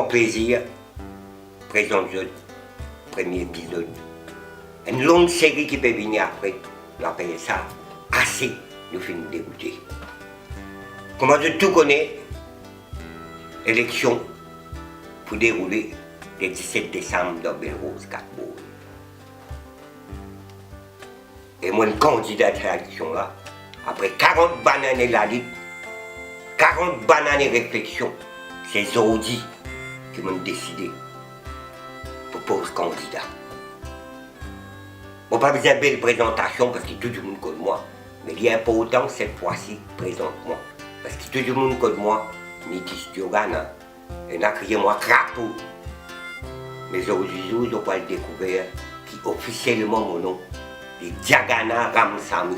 plaisir, présente le premier épisode. Une longue série qui peut venir après, on appelle ça assez, nous finissons de dégoûter. Comment je tout connais, élection pour dérouler le 17 décembre dans Belle-Rose, 4 mois. Et moi, candidat à cette élection-là, après 40 bananes et la lutte, 40 bananes et réflexion, c'est Zodi qui m'ont décidé pour poser candidat. Bon, pas besoin de belle présentation parce que tout le monde connaît moi, mais il est important cette fois-ci, présente-moi. Parce que tout le monde connaît moi, Nitis Diogana, et n'a crié moi crapaud. Mais aujourd'hui, je dois le découvrir, qui officiellement mon nom, c'est Diagana Ramsamy.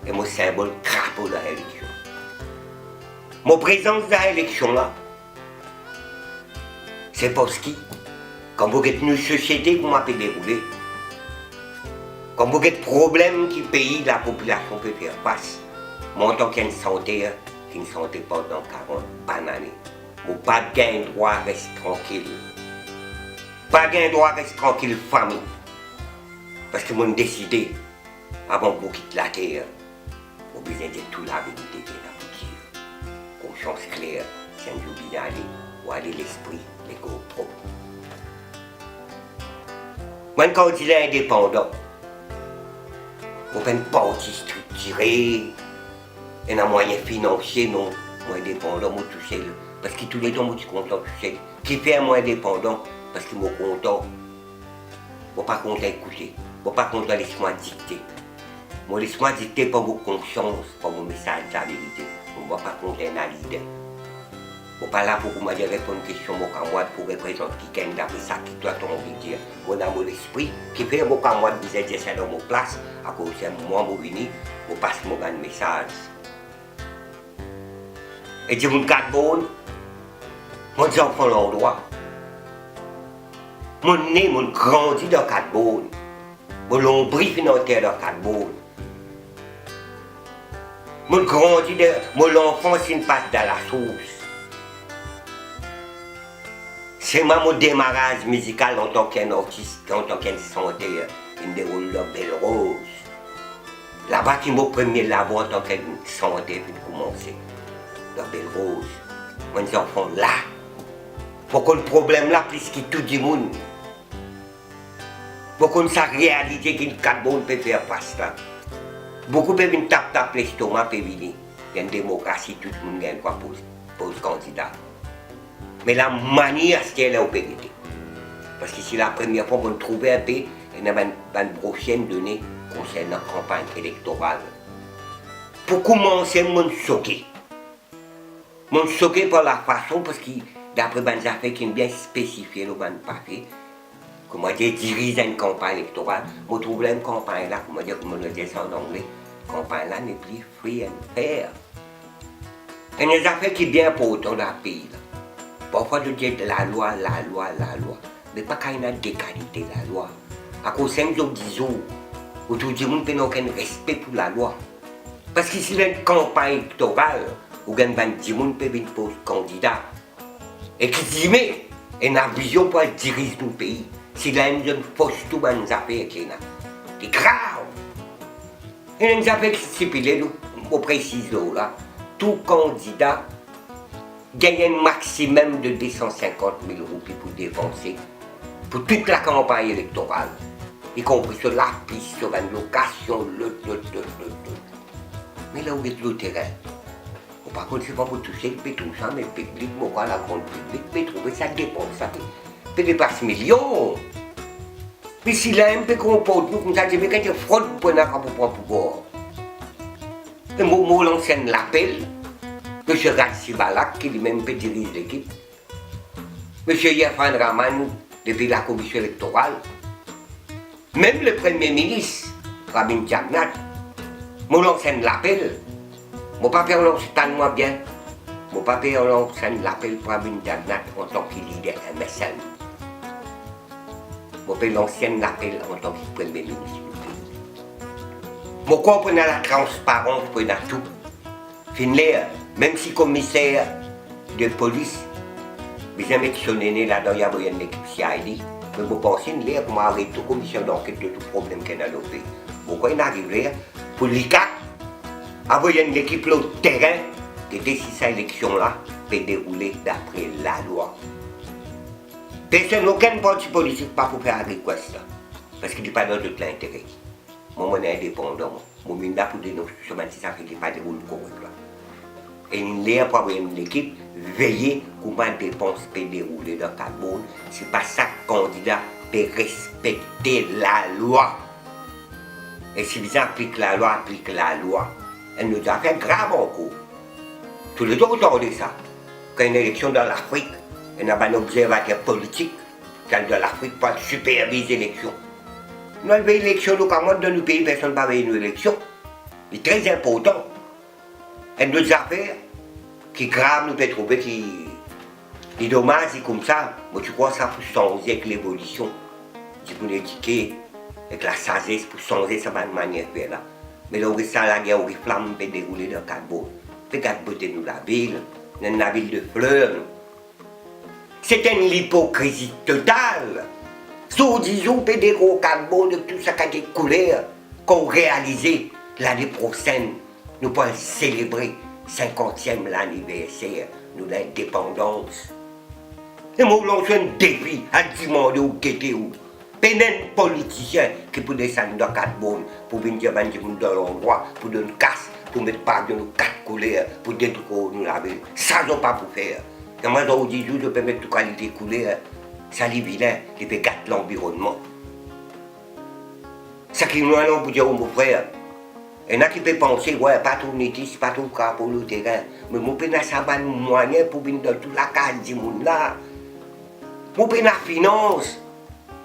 Et mon symbole crapaud de l'élection. Mon présence dans l'élection là, c'est parce que, quand vous êtes une société qui m'a fait dérouler, quand vous avez des problèmes qui pays la population peut faire face, moi en tant qu'une santé, qui ne santé pendant 40 années, vous pas de droit reste tranquille. Pas de droit reste tranquille famille. Parce que moi j'ai décidé, avant que vous quittez la terre, vous besoin de toute la vérité qui est là pour dire. Conscience claire, sans oublier aller, ou aller l'esprit, l'ego propre. Moi quand je dis indépendant, vous faites une partie structurée, et un moyen financier, non, moi indépendant, moi tout seul. Parce que tous les temps, moi je suis content tout seul. Qui fait un moi indépendant, parce que moi content, moi pas content écouter, moi pas content laisse-moi dicter. Moi laisse-moi dicter par vos consciences, par vos messages de la vérité. Moi pas content un leader. Moi pas là pour vous m'aider à répondre à une question, moi quand moi pour représenter quelqu'un d'après ça qui doit envie de dire. Moi dans mon esprit, qui fait moi quand moi vous aider ça dans mon place, à cause de moi, moi venu, moi passe mon message. Et je vous garde bon, moi j'enfants l'endroit. Mon nez, mon grandi dans 4 bonnes. Mon lombril financier dans 4 bonnes. Mon grandi de mon enfant c'est une passe dans la sauce. C'est mon démarrage musical en tant qu'un artiste, en tant qu'un chanteur, qui me déroule dans Belle-Rose. Là-bas, qui m'a premier là-bas en tant qu'un chanteur pour commencer. Dans Belle-Rose. Mes enfants là. Pourquoi le problème là, plus que tout le monde. Pourquoi ça réalité qu'une 4 bonnes peut faire face là. Beaucoup peuvent venir taper l'estomac et venir. Il y a une démocratie, tout le monde a un droit pose candidat. Mais la manière, c'est qu'elle est au PDT. Parce que c'est la première fois qu'on trouvait un peu, il y a une prochaine donnée concernant la campagne électorale. Pour commencer, je suis choqué. Je suis choqué par la façon, parce que d'après les affaires qui sont bien spécifiées, le papier, comment dire, diriger une campagne électorale, je trouve une campagne là, comment dire, comme on le dit en anglais, la campagne là n'est plus free and fair. Il y a des affaires qui sont bien importantes dans le pays. Là. Parfois, je dis la loi, mais pas qu'il y a des qualités de la loi. À cause de 5 jours, 10 jours, où tout le monde n'a aucun respect pour la loi. Parce que si il y a une campagne électorale, où il y a 10 gens qui peuvent poser candidat, et qui dit, mais, il y a une vision pour diriger notre pays. S'il y a une jeune fausse tout dans les affaires qui c'est grave. Il y a une affaire qui stipule, on précise là, tout candidat gagne un maximum de 250 000 roupies pour dépenser pour toute la campagne électorale, y compris sur la piste, sur une location, Mais là où est le terrain, par contre, c'est pas pour toucher le pétrole, mais le public, moi, la grande public, mais trouver ça dépense, ça peut dépasser millions. Mais si là, un peu comporte, comme ça, mais quand il fraude pour un pouvoir. Et moi, l'ancienne l'appelle. M. Ratsi Balak, qui lui-même peut diriger l'équipe. M. Yafan Rahman, depuis la commission électorale. Même le Premier ministre, Rabin Jagnat, mon enseigne l'appel. Mon papa l'enseigne moi bien. Mon papa l'enseigne l'appel pour Rabin Jagnat en tant que leader MSN. Mon père l'enseigne l'appel en tant que Premier ministre. Mon corps prenait la transparence, prenait tout. Finlair, même si commissaire de police, Besoin de mettre son aîné là-dedans, il y a une équipe CID. Mais vous pensez, il y a comment arrêter toute commission d'enquête de tout problème qu'il y a dans le pays. Pourquoi il arrive pour l'ICAC, avoir une équipe là au terrain, qui était si cette élection-là peut dérouler d'après la loi. Personne, aucun parti politique pas pour faire la request. Parce qu'il n'est pas dans tout l'intérêt. Moi, je suis indépendant. Moi, je suis là pour dénoncer ce que ça fait qu'il pas déroulé correctement. Et il est pour avoir une équipe, veiller comment la dépense peut dérouler dans le carbone. Ce n'est pas ça que le candidat peut respecter la loi. Et si vous appliquez la loi, appliquez la loi. Elle nous a fait grave encore. Tous les jours, regardez ça. Quand il y a une élection dans l'Afrique, il y a un observateur politique qui est dans l'Afrique pour superviser l'élection. Nous avons une élection localement dans nos pays, personne n'a pas une élection. C'est très important. Et nos affaires qui grave nous peut trouver qui est dommage, c'est comme ça. Moi, tu crois que ça peut changer avec l'évolution. Tu peux l'éduquer avec la sagesse pour changer ça de manière de faire là. Mais là, ça, la guerre, les flammes peut dérouler dans le carbone. Regarde beauté nous la ville, dans la ville de fleurs. C'est une hypocrisie totale. Sous 10 jours, peut dérouler au carbone de tout ça qui a été coulé, qu'on réalisé l'année prochaine. Nous pouvons célébrer le 50e anniversaire de l'indépendance. Et nous lançons un défi à demander où quitter où. Pas même politicien qui peut descendre dans 4 bonnes pour venir dans l'endroit, pour donner une casse, pour mettre pas de nos 4 couleurs, pour détruire nous laver. Ça, ils n'ont pas pour faire. Quand moi, dans 10 jours, je peux mettre toute qualité de couleur. Ça, les vilains, qui peut gâter l'environnement. Ça qui nous a pour dire, mon frère. Il y en a qui peuvent penser, ouais, pas trop nétis, pas trop cas pour le terrain. Mais mon père n'a pas de moyens pour venir dans toute la case du monde là. Mon père n'a finance.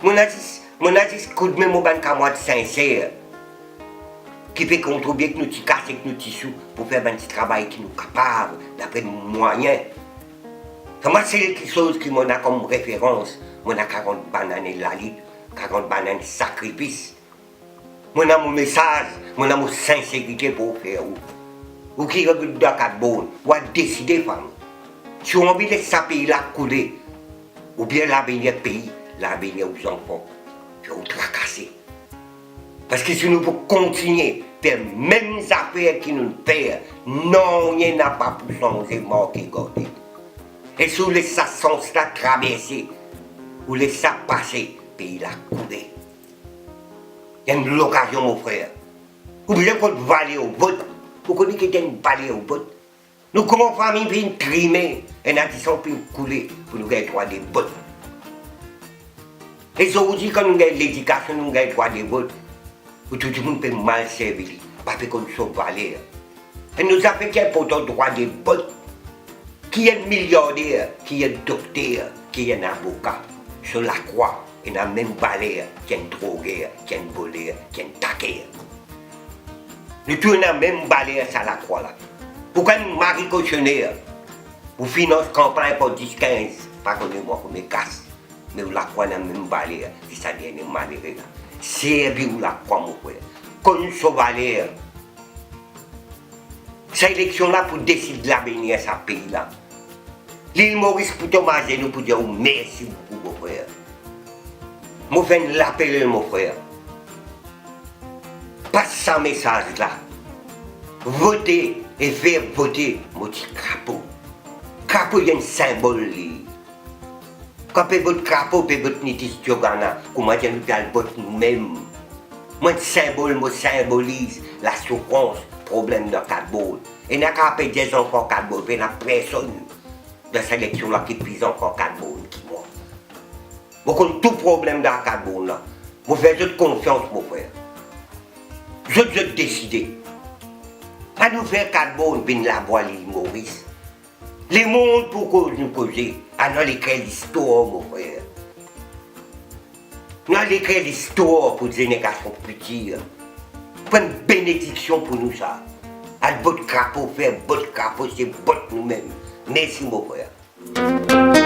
Mon a dit, coup de même, mon ban camarade sincère. Qui peut contribuer avec nos petits casses, avec nos petits sous, pour faire un petit travail qui nous est capable, d'après nos moyens. Moi, c'est quelque chose qui m'en a comme référence. Moi, j'ai 40 bananes de la litre, 40 bananes de sacrifice. Moi, j'ai mon message, moi, j'ai mon sincérité pour faire. Ou qui regarde dans 4 bonnes, ou à décider, femme. Si on a envie de laisser ce pays-là couler, ou bien l'avenir du pays, l'avenir aux enfants, il faut tracasser. Parce que si nous pouvons continuer à faire les mêmes affaires qui nous perdent, non, il n'y a pas pour changer mort qui garde. Et si vous laissez ça sans ça traverser, vous laissez ça passer, le pays l'a coulé. Il y a une occasion, mon frère. Vous voulez qu'on va aller au vote. Vous connaissez qu'il y a une aller au vote. Nous, comme famille, puis une trimée, et nous avons pu couler pour nous gagner droit des votes. Et ça vous dit, quand nous avons l'éducation, nous avons droit des votes. Où tout le monde peut mal servir, parce qu'on soit valeur. Et nous avons fait qu'il y a droit des votes. Qui est milliardaire, qui est docteur, qui est un avocat, sur la croix, il y a même valeur, qui est un drogueur, qui est un voleur, qui est un taqueur. Nous tous avons même valeur sur la croix là. Pourquoi nous marie cautionnaire, vous financez campagne pour 10-15, pas qu'on est mort comme mes casses, mais vous la croix n'a même valeur, c'est ça dernier malheureux là. C'est vous la croix mon frère, qu'on soit valeur. Cette élection-là pour décider de l'avenir de ce pays-là. L'île Maurice pour Thomas et nous pour dire merci beaucoup, mon frère. Je fais l'appel, mon frère. Passe ce message-là. Votez et faire voter mon petit crapaud. Crapaud, il y a un symbole. Quand vous votre crapaud, vous votre nitis Diogana, comment dire, nous allons voter nous-mêmes. Moi, le symbole me symbolise la souffrance, problème de carbone. Et n'a qu'à payer des enfants carbone, mais la personne de cette élection-là qui prise encore carbone qui mort. Vous connaissez tout problème dans le carbone là. Vous faites confiance, mon frère. Je dois décider. À nous faire carbone, venir la voir l'île Maurice. Les mondes pour nous causer, à nous écrire l'histoire, mon frère. Nous allons écrire l'histoire pour les générations futures. Pour une bénédiction pour nous ça. À votre crapaud, faire votre crapaud, c'est votre nous-mêmes. Merci mon frère.